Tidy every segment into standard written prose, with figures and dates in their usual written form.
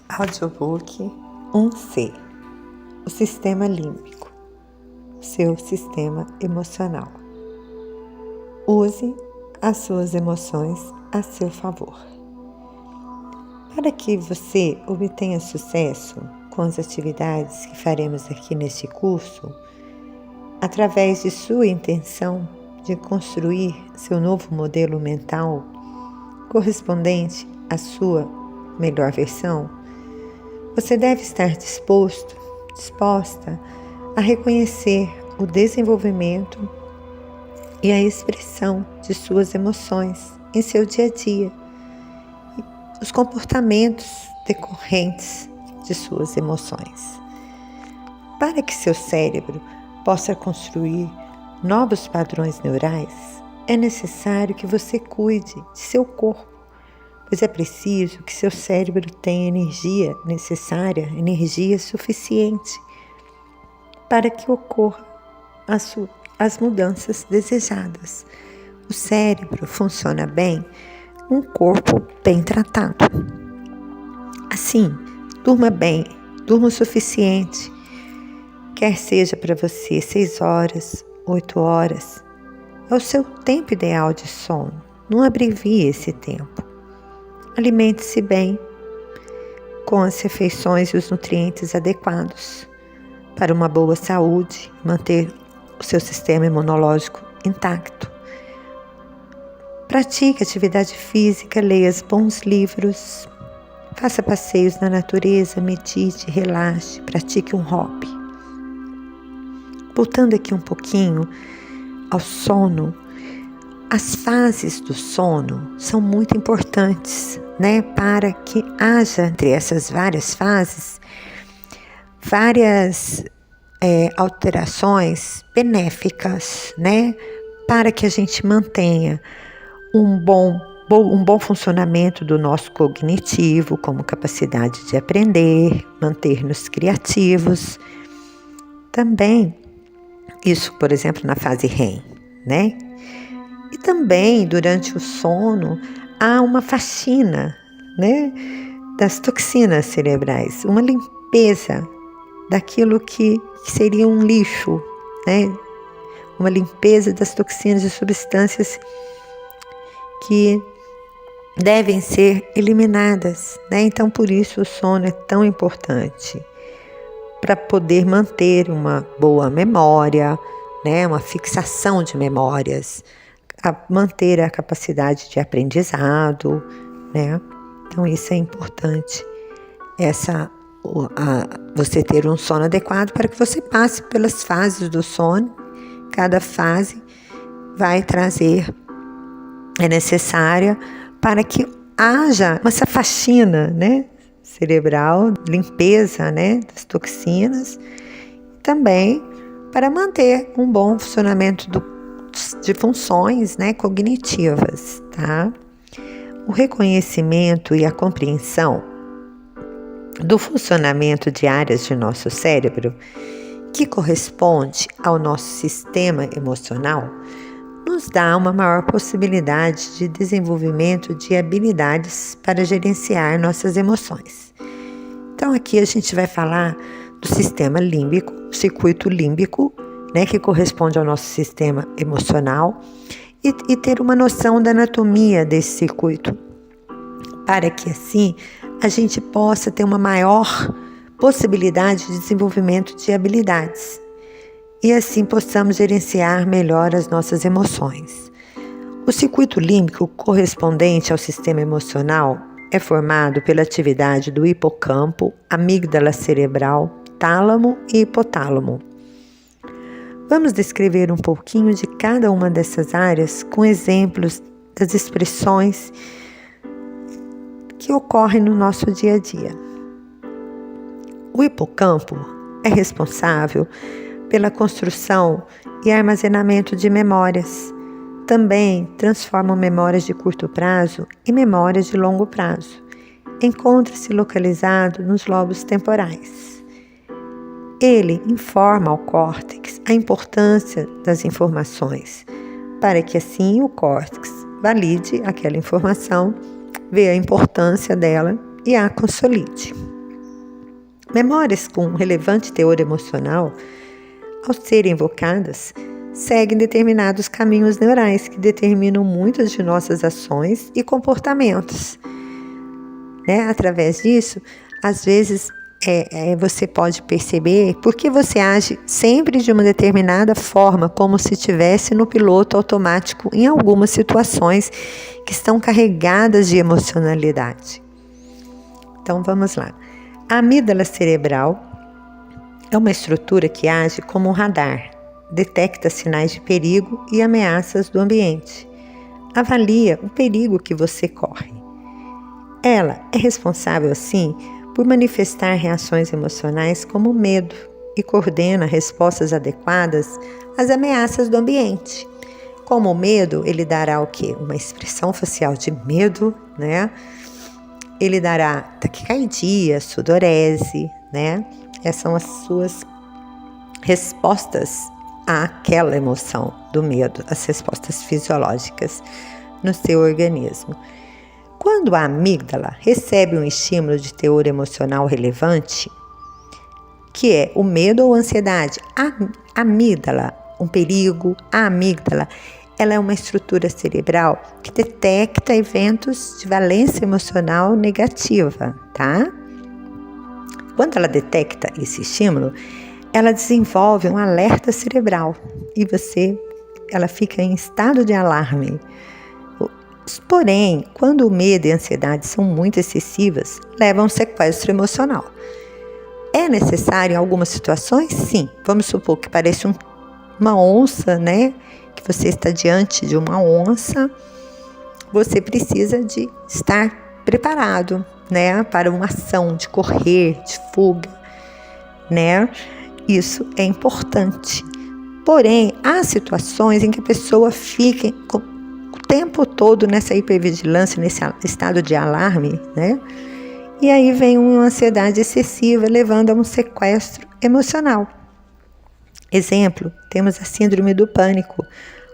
Audiobook 1C. O sistema límbico, seu sistema emocional. Use as suas emoções a seu favor. Para que você obtenha sucesso com as atividades que faremos aqui neste curso, através de sua intenção de construir seu novo modelo mental correspondente à sua melhor versão, você deve estar disposta a reconhecer o desenvolvimento e a expressão de suas emoções em seu dia a dia, os comportamentos decorrentes de suas emoções. Para que seu cérebro possa construir novos padrões neurais, é necessário que você cuide de seu corpo, pois é preciso que seu cérebro tenha energia necessária, energia suficiente para que ocorram as mudanças desejadas. O cérebro funciona bem um corpo bem tratado. Assim, durma bem, durma o suficiente, quer seja para você 6 horas, 8 horas, é o seu tempo ideal de sono, não abrevie esse tempo. Alimente-se bem, com as refeições e os nutrientes adequados para uma boa saúde, manter o seu sistema imunológico intacto. Pratique atividade física, leia bons livros, faça passeios na natureza, medite, relaxe, pratique um hobby. Voltando aqui um pouquinho ao sono, as fases do sono são muito importantes, para que haja entre essas várias fases várias alterações benéficas, para que a gente mantenha um bom funcionamento do nosso cognitivo, como capacidade de aprender, manter-nos criativos. Também, isso, por exemplo, na fase REM, E também, durante o sono, há uma faxina, das toxinas cerebrais, uma limpeza daquilo que seria um lixo, uma limpeza das toxinas e substâncias que devem ser eliminadas, Então, por isso o sono é tão importante, para poder manter uma boa memória, uma fixação de memórias, manter a capacidade de aprendizado, Então isso é importante, você ter um sono adequado para que você passe pelas fases do sono. Cada fase vai trazer, é necessária para que haja essa faxina, cerebral, limpeza, das toxinas, também para manter um bom funcionamento de funções, cognitivas, O reconhecimento e a compreensão do funcionamento de áreas de nosso cérebro, que corresponde ao nosso sistema emocional, nos dá uma maior possibilidade de desenvolvimento de habilidades para gerenciar nossas emoções. Então aqui a gente vai falar do sistema límbico, circuito límbico, que corresponde ao nosso sistema emocional, e ter uma noção da anatomia desse circuito, para que assim a gente possa ter uma maior possibilidade de desenvolvimento de habilidades e assim possamos gerenciar melhor as nossas emoções. O circuito límbico correspondente ao sistema emocional é formado pela atividade do hipocampo, amígdala cerebral, tálamo e hipotálamo. Vamos descrever um pouquinho de cada uma dessas áreas com exemplos das expressões que ocorrem no nosso dia a dia. O hipocampo é responsável pela construção e armazenamento de memórias. Também transforma memórias de curto prazo em memórias de longo prazo. Encontra-se localizado nos lobos temporais. Ele informa ao córtex a importância das informações, para que assim o córtex valide aquela informação, vê a importância dela e a consolide. Memórias com relevante teor emocional, ao serem invocadas, seguem determinados caminhos neurais que determinam muitas de nossas ações e comportamentos. Através disso, às vezes você pode perceber por que você age sempre de uma determinada forma, como se estivesse no piloto automático em algumas situações que estão carregadas de emocionalidade. Então vamos lá. A amígdala cerebral é uma estrutura que age como um radar, detecta sinais de perigo e ameaças do ambiente, avalia o perigo que você corre. Ela é responsável, assim, por manifestar reações emocionais como medo e coordena respostas adequadas às ameaças do ambiente. Como o medo, ele dará o quê? Uma expressão facial de medo, Ele dará taquicardia, sudorese, Essas são as suas respostas àquela emoção do medo, as respostas fisiológicas no seu organismo. Quando a amígdala recebe um estímulo de teor emocional relevante, que é o medo ou ansiedade, a amígdala, um perigo, a amígdala, ela é uma estrutura cerebral que detecta eventos de valência emocional negativa, Quando ela detecta esse estímulo, ela desenvolve um alerta cerebral e ela fica em estado de alarme. Porém, quando o medo e a ansiedade são muito excessivas, levam a um sequestro emocional. É necessário em algumas situações? Sim. Vamos supor que pareça uma onça, Que você está diante de uma onça, você precisa de estar preparado, para uma ação de correr, de fuga, Isso é importante. Porém, há situações em que a pessoa fica o tempo todo nessa hipervigilância, nesse estado de alarme, E aí vem uma ansiedade excessiva, levando a um sequestro emocional. Exemplo, temos a síndrome do pânico,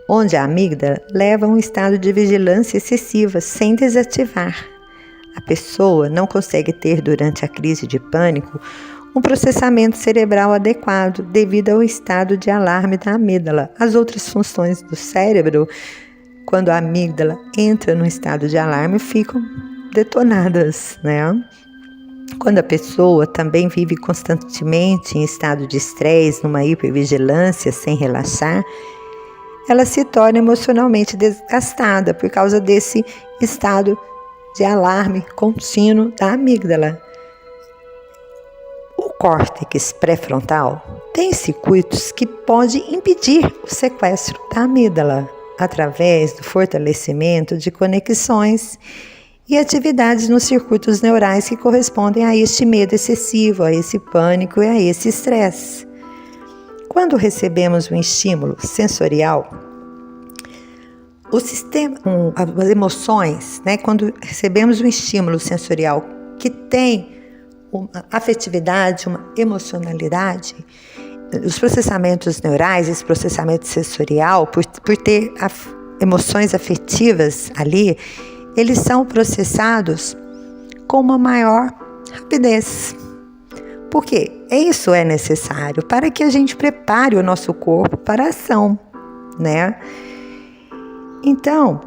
onde a amígdala leva a um estado de vigilância excessiva, sem desativar. A pessoa não consegue ter, durante a crise de pânico, um processamento cerebral adequado devido ao estado de alarme da amígdala. As outras funções do cérebro, quando a amígdala entra num estado de alarme, ficam detonadas, Quando a pessoa também vive constantemente em estado de estresse, numa hipervigilância, sem relaxar, ela se torna emocionalmente desgastada por causa desse estado de alarme contínuo da amígdala. O córtex pré-frontal tem circuitos que podem impedir o sequestro da amígdala, através do fortalecimento de conexões e atividades nos circuitos neurais que correspondem a este medo excessivo, a esse pânico e a esse estresse. Quando recebemos um estímulo sensorial, o sistema, as emoções, quando recebemos um estímulo sensorial que tem uma afetividade, uma emocionalidade, os processamentos neurais, esse processamento sensorial, por ter emoções afetivas ali, eles são processados com uma maior rapidez. Por quê? Isso é necessário para que a gente prepare o nosso corpo para a ação, Então,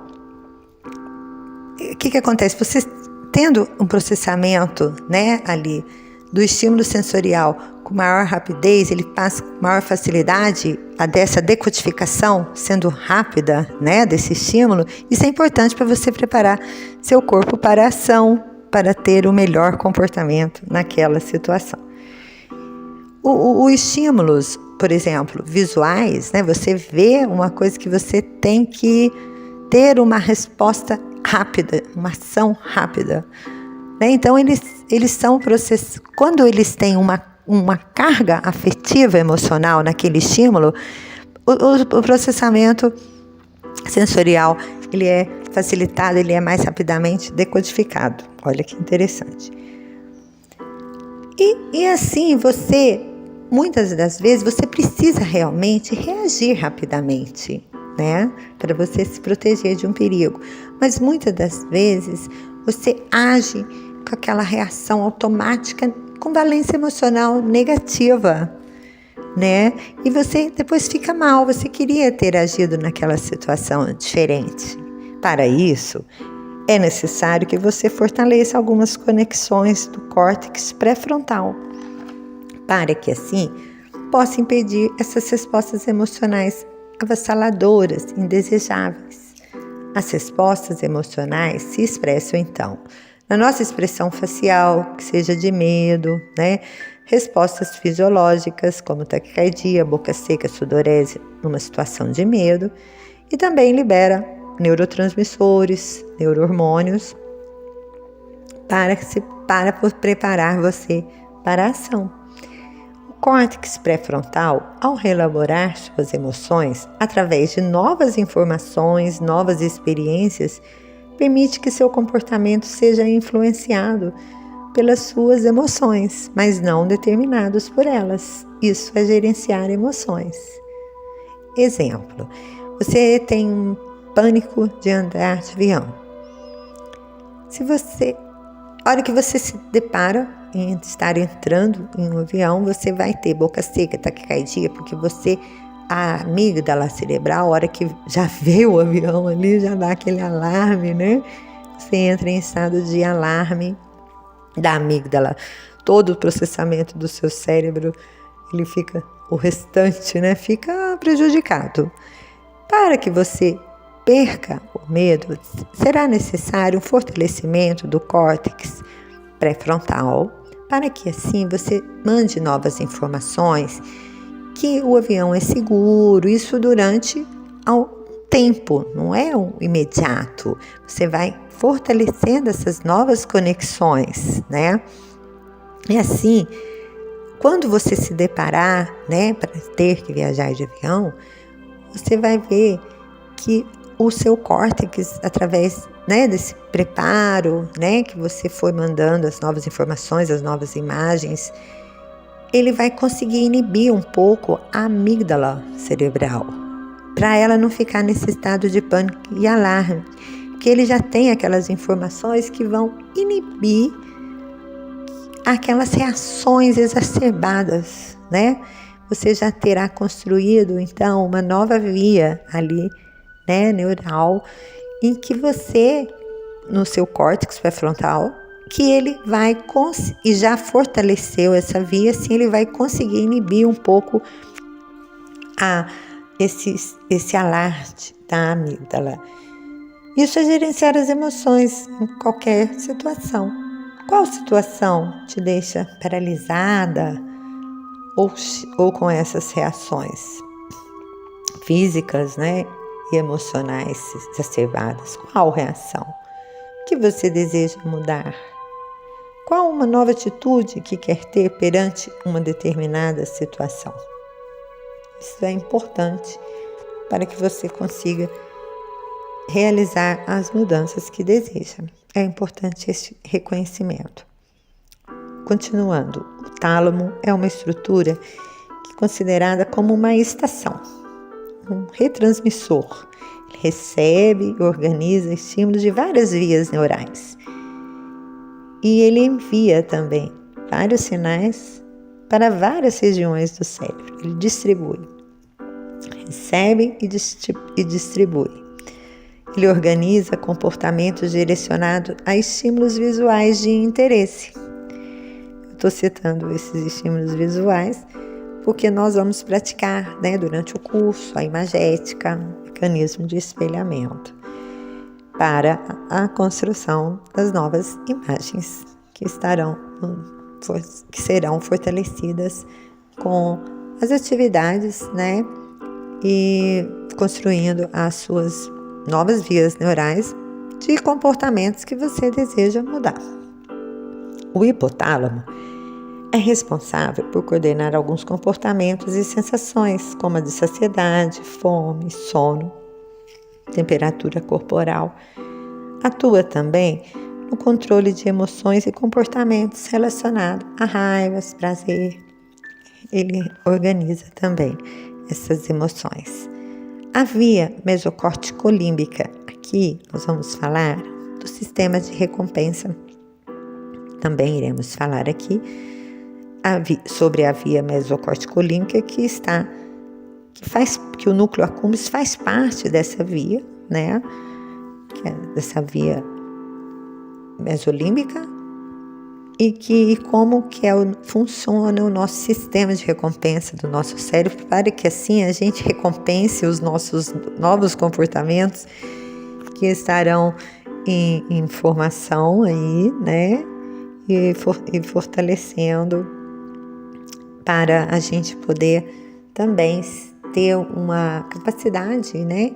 o que acontece? Você tendo um processamento, ali do estímulo sensorial com maior rapidez, ele passa com maior facilidade dessa decodificação, sendo rápida, desse estímulo. Isso é importante para você preparar seu corpo para a ação, para ter o melhor comportamento naquela situação. Os estímulos, por exemplo, visuais, você vê uma coisa que você tem que ter uma resposta rápida, uma ação rápida. Então, eles são processos. Quando eles têm uma carga afetiva emocional naquele estímulo, o processamento sensorial ele é facilitado, ele é mais rapidamente decodificado. Olha que interessante. E assim, muitas das vezes, você precisa realmente reagir rapidamente, para você se proteger de um perigo. Mas muitas das vezes, você age com aquela reação automática com valência emocional negativa, né? E você depois fica mal, você queria ter agido naquela situação diferente. Para isso, é necessário que você fortaleça algumas conexões do córtex pré-frontal, para que assim possa impedir essas respostas emocionais avassaladoras, indesejáveis. As respostas emocionais se expressam então na nossa expressão facial, que seja de medo, né? Respostas fisiológicas, como taquicardia, boca seca, sudorese, numa situação de medo, e também libera neurotransmissores, neurohormônios, para preparar você para a ação. O córtex pré-frontal, ao reelaborar suas emoções através de novas informações, novas experiências, permite que seu comportamento seja influenciado pelas suas emoções, mas não determinados por elas. Isso é gerenciar emoções. Exemplo, você tem um pânico de andar de avião. A hora que você se depara em estar entrando em um avião, você vai ter boca seca, taquicardia, porque a amígdala cerebral, a hora que já vê o avião ali, já dá aquele alarme, né? Você entra em estado de alarme da amígdala. Todo o processamento do seu cérebro, o restante, né? Fica prejudicado. Para que você perca o medo, será necessário um fortalecimento do córtex pré-frontal, para que assim você mande novas informações, que o avião é seguro, isso durante um tempo, não é um imediato. Você vai fortalecendo essas novas conexões, né? E assim, quando você se deparar, né, para ter que viajar de avião, você vai ver que o seu córtex, através, né, desse preparo, né, que você foi mandando as novas informações, as novas imagens, ele vai conseguir inibir um pouco a amígdala cerebral, para ela não ficar nesse estado de pânico e alarme, que ele já tem aquelas informações que vão inibir aquelas reações exacerbadas, né? Você já terá construído, então, uma nova via ali, né, neural, em que você, no seu córtex pré-frontal, que ele vai e já fortaleceu essa via, assim ele vai conseguir inibir um pouco esse alarde da amígdala. Isso é gerenciar as emoções em qualquer situação. Qual situação te deixa paralisada ou com essas reações físicas, né, e emocionais exacerbadas? Qual reação? O que você deseja mudar? Qual uma nova atitude que quer ter perante uma determinada situação? Isso é importante para que você consiga realizar as mudanças que deseja. É importante esse reconhecimento. Continuando, o tálamo é uma estrutura que é considerada como uma estação, um retransmissor. Ele recebe e organiza estímulos de várias vias neurais. E ele envia também vários sinais para várias regiões do cérebro. Ele distribui, recebe e distribui. Ele organiza comportamentos direcionados a estímulos visuais de interesse. Estou citando esses estímulos visuais porque nós vamos praticar, né, durante o curso a imagética, mecanismo de espelhamento, para a construção das novas imagens que serão fortalecidas com as atividades, né, e construindo as suas novas vias neurais de comportamentos que você deseja mudar. O hipotálamo é responsável por coordenar alguns comportamentos e sensações, como a de saciedade, fome, sono, temperatura corporal. Atua também no controle de emoções e comportamentos relacionados a raivas, prazer. Ele organiza também essas emoções. A via mesocórtico-límbica, aqui nós vamos falar do sistema de recompensa. Também iremos falar aqui sobre a via mesocorticolímbica que o núcleo accumbens faz parte dessa via, né? Dessa via mesolímbica, e como que funciona o nosso sistema de recompensa do nosso cérebro, para que assim a gente recompense os nossos novos comportamentos que estarão em formação aí, né? E fortalecendo, para a gente poder também ter uma capacidade, né,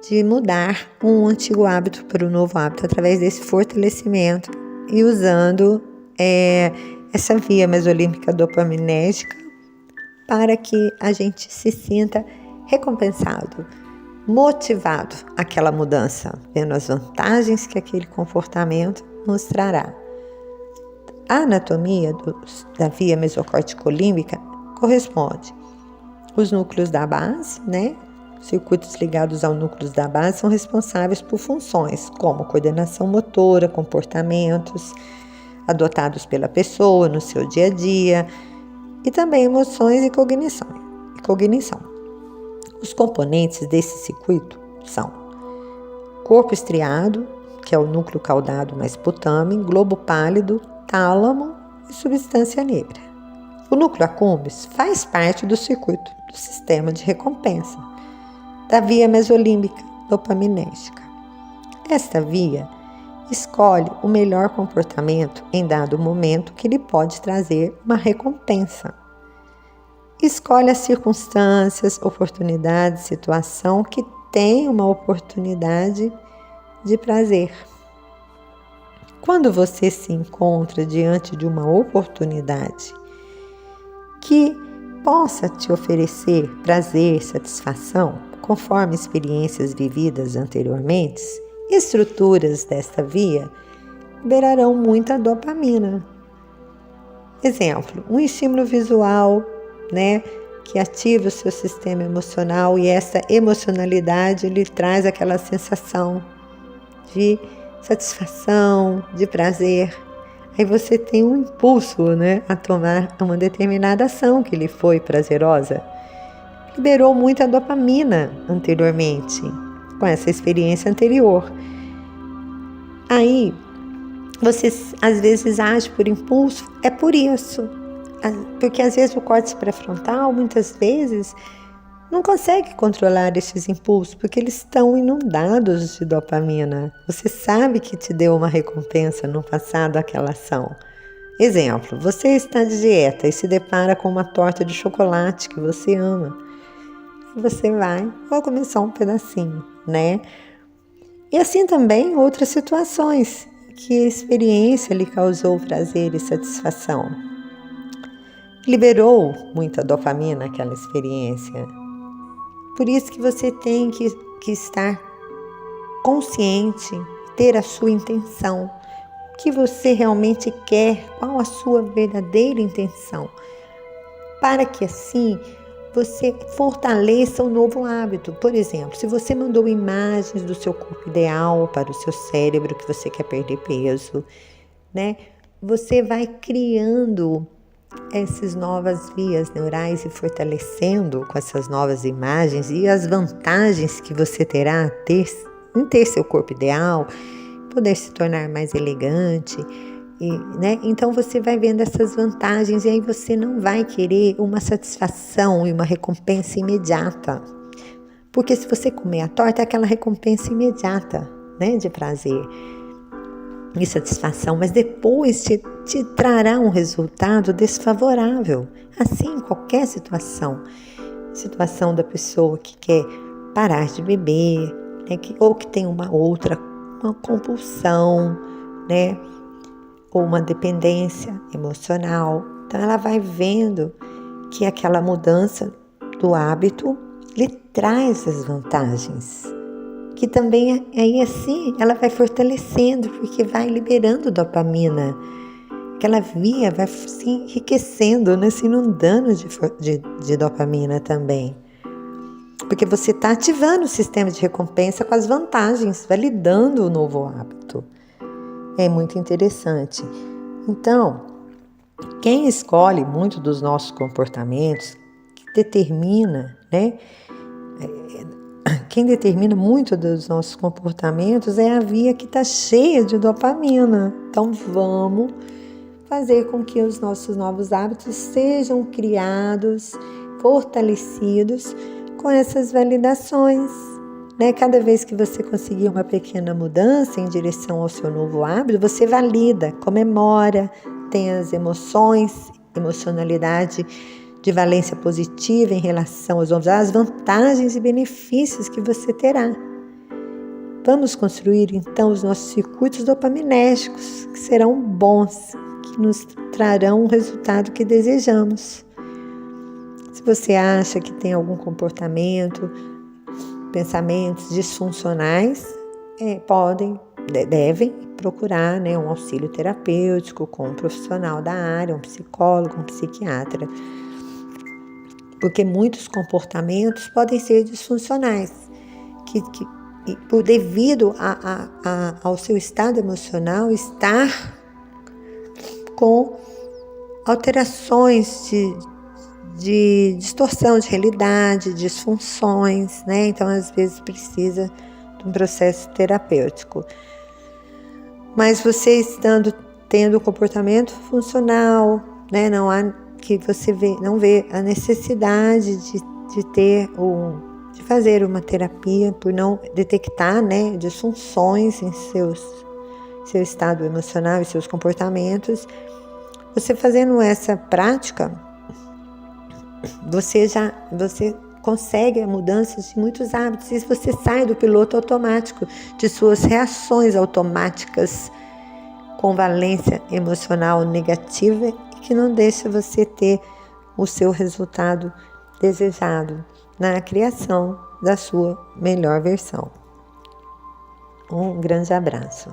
de mudar um antigo hábito para um novo hábito através desse fortalecimento e usando essa via mesolímbica dopaminérgica, para que a gente se sinta recompensado, motivado àquela mudança, vendo as vantagens que aquele comportamento nos trará. A anatomia da via mesocorticolímbica corresponde os núcleos da base, né? Circuitos ligados aos núcleos da base são responsáveis por funções como coordenação motora, comportamentos adotados pela pessoa no seu dia a dia, e também emoções e cognição. Os componentes desse circuito são corpo estriado, que é o núcleo caudado mais putame, globo pálido, tálamo e substância negra. O núcleo accumbens faz parte do circuito do sistema de recompensa da via mesolímbica dopaminérgica. Esta via escolhe o melhor comportamento em dado momento que lhe pode trazer uma recompensa. Escolhe as circunstâncias, oportunidades, situação que tem uma oportunidade de prazer. Quando você se encontra diante de uma oportunidade que possa te oferecer prazer, satisfação, conforme experiências vividas anteriormente, estruturas desta via liberarão muita dopamina. Exemplo, um estímulo visual, né, que ativa o seu sistema emocional, e essa emocionalidade lhe traz aquela sensação de satisfação, de prazer. Aí você tem um impulso, né, a tomar uma determinada ação que lhe foi prazerosa. Liberou muita dopamina anteriormente, com essa experiência anterior. Aí, você às vezes age por impulso, é por isso. Porque às vezes o córtex pré-frontal, muitas vezes, não consegue controlar esses impulsos, porque eles estão inundados de dopamina. Você sabe que te deu uma recompensa no passado aquela ação. Exemplo, você está de dieta e se depara com uma torta de chocolate que você ama. E você vou comer só um pedacinho, né? E assim também outras situações que a experiência lhe causou prazer e satisfação. Liberou muita dopamina aquela experiência. Por isso que você tem que estar consciente, ter a sua intenção. O que você realmente quer, qual a sua verdadeira intenção. Para que assim você fortaleça o novo hábito. Por exemplo, se você mandou imagens do seu corpo ideal para o seu cérebro, que você quer perder peso, né? Você vai criando essas novas vias neurais e fortalecendo com essas novas imagens e as vantagens que você terá em ter seu corpo ideal, poder se tornar mais elegante, né? Então você vai vendo essas vantagens, e aí você não vai querer uma satisfação e uma recompensa imediata. Porque se você comer a torta, é aquela recompensa imediata, né, de prazer e satisfação, mas depois te trará um resultado desfavorável. Assim, em qualquer situação da pessoa que quer parar de beber, né, ou que tem uma compulsão, né, ou uma dependência emocional. Então ela vai vendo que aquela mudança do hábito lhe traz as vantagens, que também aí assim ela vai fortalecendo, porque vai liberando dopamina. Aquela via vai se enriquecendo, né, se inundando de dopamina também. Porque você está ativando o sistema de recompensa com as vantagens, validando o novo hábito. É muito interessante. Então, quem escolhe muito dos nossos comportamentos, que determina, né? Quem determina muito dos nossos comportamentos é a via que está cheia de dopamina. Então vamos fazer com que os nossos novos hábitos sejam criados, fortalecidos com essas validações. Né? Cada vez que você conseguir uma pequena mudança em direção ao seu novo hábito, você valida, comemora, tem as emoções, emocionalidade de valência positiva em relação aos novos hábitos, as vantagens e benefícios que você terá. Vamos construir então os nossos circuitos dopaminérgicos, que serão bons, que nos trarão o resultado que desejamos. Se você acha que tem algum comportamento, pensamentos disfuncionais, devem procurar, né, um auxílio terapêutico com um profissional da área, um psicólogo, um psiquiatra. Porque muitos comportamentos podem ser disfuncionais, devido ao seu estado emocional estar com alterações de distorção de realidade, disfunções, né? Então, às vezes, precisa de um processo terapêutico. Mas você tendo um comportamento funcional, né? Que você não vê a necessidade de fazer uma terapia por não detectar, né, disfunções em seu estado emocional e seus comportamentos. Você fazendo essa prática, você consegue mudanças de muitos hábitos e você sai do piloto automático, de suas reações automáticas com valência emocional negativa e que não deixa você ter o seu resultado desejado na criação da sua melhor versão. Um grande abraço.